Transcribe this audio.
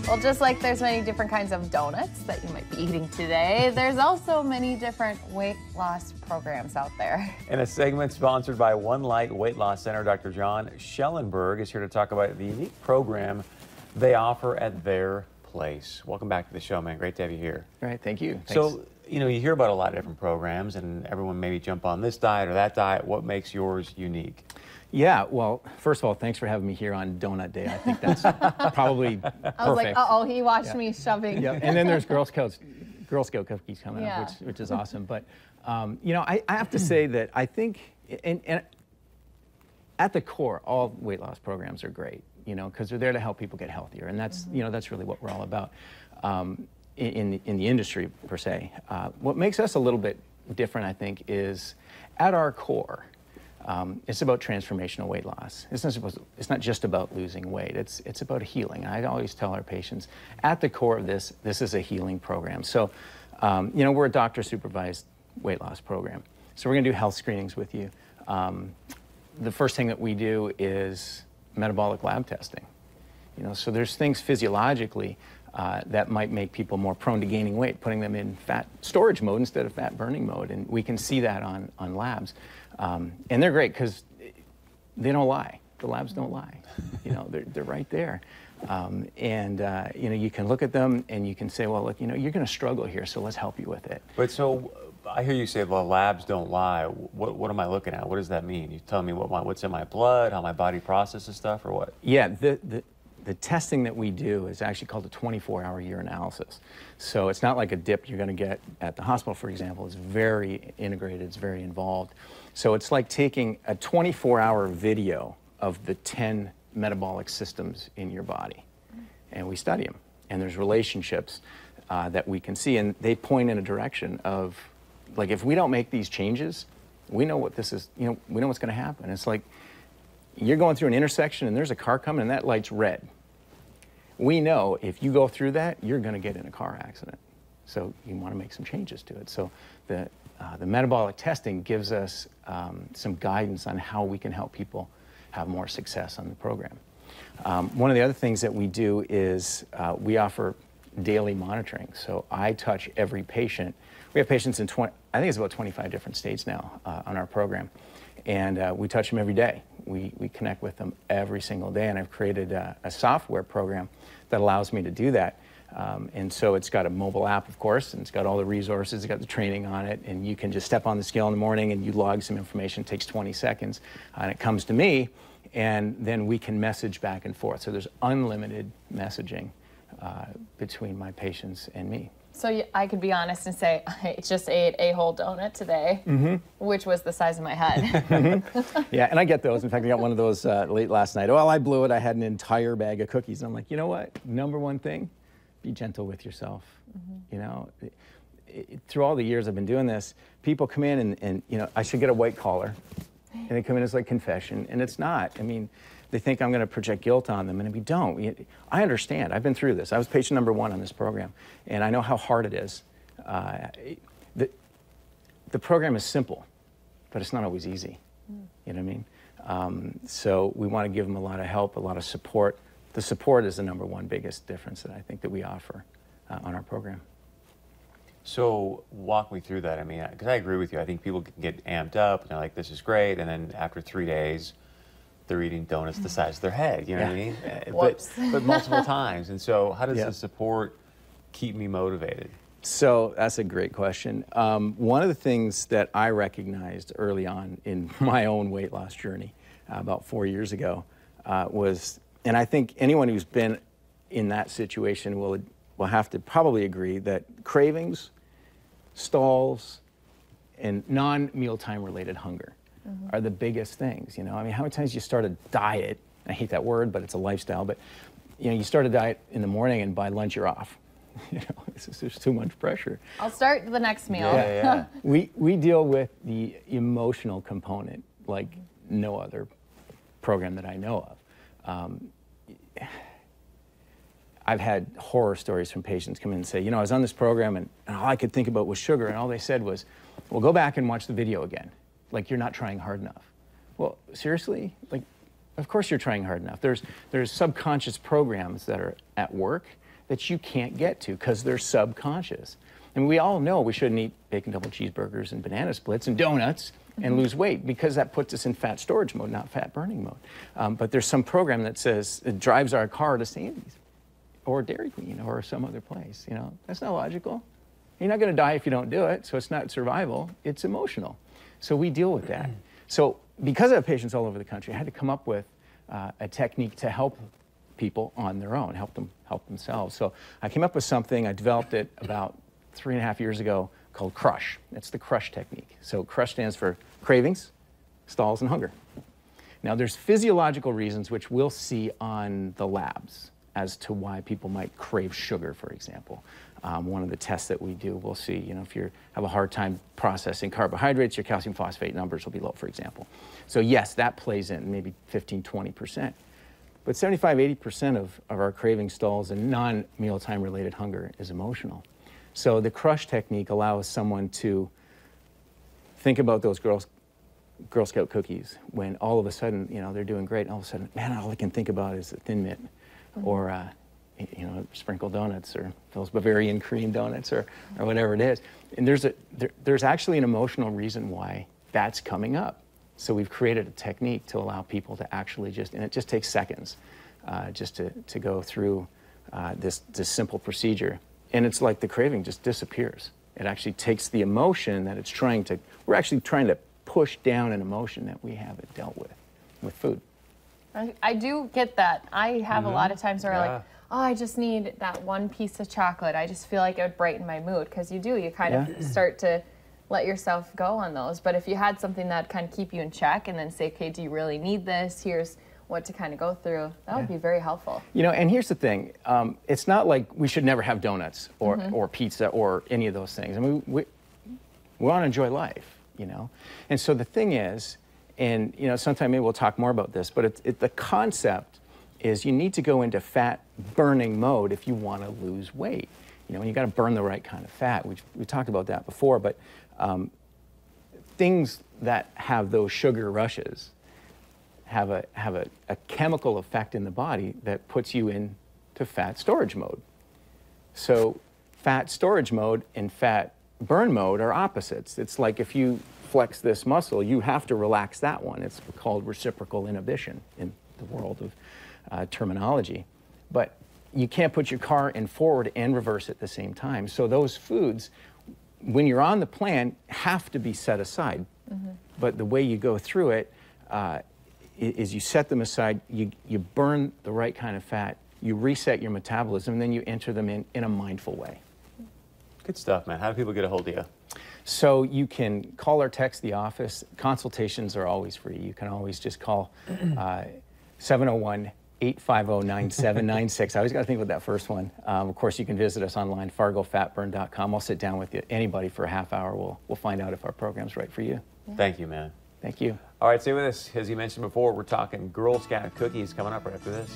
Well, just like there's many different kinds of donuts that you might be eating today, there's also many different weight loss programs out there. In a segment sponsored by One Light Weight Loss Center, Dr. John Schellenberg is here to talk about the unique program they offer at their place. Welcome back to the show, man. Great to have you here. All right, thank you. Thanks. So, you know, you hear about a lot of different programs, and everyone maybe jump on this diet or that diet. What makes yours unique? Yeah, well, first of all, thanks for having me here on Donut Day. I think that's probably perfect. I was like, uh-oh, he watched me shoving. Yeah, and then there's Girl Scout cookies coming up, which is awesome. But, you know, I have to say that I think, and at the core, all weight loss programs are great, you know, because they're there to help people get healthier. And that's, you know, that's really what we're all about in the industry, per se. What makes us a little bit different, I think, is at our core, it's about transformational weight loss. It's not just about losing weight. It's about healing. I always tell our patients, at the core of this is a healing program. So, you know, we're a doctor-supervised weight loss program. So we're going to do health screenings with you. The first thing that we do is metabolic lab testing. You know, so there's things physiologically that might make people more prone to gaining weight, putting them in fat storage mode instead of fat burning mode, and we can see that on labs. And they're great because they don't lie. The labs don't lie. You know, they're right there. And you know, you can look at them and you can say, well, look, you know, you're going to struggle here, so let's help you with it. But so I hear you say, well, labs don't lie. What am I looking at? What does that mean? You tell me what's in my blood, how my body processes stuff, or what? Yeah, the testing that we do is actually called a 24-hour urinalysis. So it's not like a dip you're going to get at the hospital, for example. It's very integrated. It's very involved. So it's like taking a 24-hour video of the 10 metabolic systems in your body, and we study them. And there's relationships that we can see, and they point in a direction of, like, if we don't make these changes, we know what this is. You know, we know what's going to happen. It's like you're going through an intersection, and there's a car coming, and that light's red. We know if you go through that, you're going to get in a car accident. So you want to make some changes to it. So the metabolic testing gives us some guidance on how we can help people have more success on the program. One of the other things that we do is we offer daily monitoring. So I touch every patient. We have patients in I think it's about 25 different states now on our program. And we touch them every day. We connect with them every single day, and I've created a software program that allows me to do that. And so it's got a mobile app, of course, and it's got all the resources, it's got the training on it, and you can just step on the scale in the morning and you log some information. It takes 20 seconds, and it comes to me, and then we can message back and forth. So there's unlimited messaging between my patients and me. So I could be honest and say, I just ate a whole donut today, which was the size of my head. Yeah, and I get those. In fact, I got one of those late last night. Well, I blew it. I had an entire bag of cookies. And I'm like, you know what? Number one thing, be gentle with yourself. You know, through all the years I've been doing this, people come in and you know, I should get a white collar. And they come in as like confession, and it's not. I mean, they think I'm going to project guilt on them, and we don't. I understand. I've been through this. I was patient number 1 on this program, and I know how hard it is. The program is simple, but it's not always easy. You know what I mean? So we want to give them a lot of help, a lot of support. The support is the number 1 biggest difference that I think that we offer on our program. So walk me through that. I mean, because I agree with you. I think people can get amped up, and they're like, this is great, and then after 3 days, they're eating donuts the size of their head, you know what I mean? But multiple times. And so how does the support keep me motivated? So that's a great question. One of the things that I recognized early on in my own weight loss journey about 4 years ago was, and I think anyone who's been in that situation will have to probably agree that cravings, stalls, and non-mealtime related hunger are the biggest things, you know? I mean, how many times you start a diet, I hate that word, but it's a lifestyle, but you know, you start a diet in the morning and by lunch you're off. You know, there's too much pressure. I'll start the next meal. Yeah. We deal with the emotional component like no other program that I know of. I've had horror stories from patients come in and say, you know, I was on this program and all I could think about was sugar, and all they said was, well, go back and watch the video again. Like, you're not trying hard enough. Well, seriously? Like, of course you're trying hard enough. There's subconscious programs that are at work that you can't get to because they're subconscious. And we all know we shouldn't eat bacon double cheeseburgers and banana splits and donuts and lose weight because that puts us in fat storage mode, not fat burning mode. But there's some program that says it drives our car to Sandy's or Dairy Queen or some other place. You know, that's not logical. You're not going to die if you don't do it, so it's not survival, it's emotional. So we deal with that. So because I have patients all over the country, I had to come up with a technique to help people on their own, help themselves. So I came up with something, I developed it about 3.5 years ago called CRUSH. It's the CRUSH technique. So CRUSH stands for cravings, stalls, and hunger. Now there's physiological reasons which we'll see on the labs as to why people might crave sugar, for example. One of the tests that we do, we'll see, you know, if you have a hard time processing carbohydrates, your calcium phosphate numbers will be low, for example. So yes, that plays in maybe 15, 20%. But 75, 80% of our craving stalls and non-mealtime related hunger is emotional. So the CRUSH technique allows someone to think about those Girl Scout cookies when all of a sudden, you know, they're doing great, and all of a sudden, man, all I can think about is a Thin Mint or, you know, sprinkled donuts or those Bavarian cream donuts or whatever it is. And there's actually an emotional reason why that's coming up. So we've created a technique to allow people to actually and it just takes seconds just to go through this simple procedure. And it's like the craving just disappears. It actually takes the emotion that it's we're actually trying to push down an emotion that we haven't dealt with food. I do get that. I have a lot of times where like, oh, I just need that one piece of chocolate. I just feel like it would brighten my mood, because you kind of start to let yourself go on those. But if you had something that kind of keep you in check and then say, okay, do you really need this? Here's what to kind of go through. That would be very helpful. You know, and here's the thing. It's not like we should never have donuts or pizza or any of those things. I mean, we want to enjoy life, you know. And so the thing is, and you know, sometime maybe we'll talk more about this, but the concept is you need to go into fat burning mode if you want to lose weight. You know, and you got to burn the right kind of fat. We talked about that before, but things that have those sugar rushes have a chemical effect in the body that puts you into fat storage mode. So fat storage mode and fat burn mode are opposites. It's like if you flex this muscle, you have to relax that one. It's called reciprocal inhibition in the world of terminology. But you can't put your car in forward and reverse at the same time. So those foods, when you're on the plan, have to be set aside. But the way you go through it is you set them aside, you burn the right kind of fat, you reset your metabolism, and then you enter them in a mindful way. Good stuff, man. How do people get a hold of you? So you can call or text the office. Consultations are always free. You can always just call 701-850-9796. I always got to think about that first one. Of course, you can visit us online, fargofatburn.com. I'll sit down with anybody for a half hour. We'll find out if our program's right for you. Thank you, man. Thank you. All right, stay with us. As you mentioned before, we're talking Girl Scout cookies coming up right after this.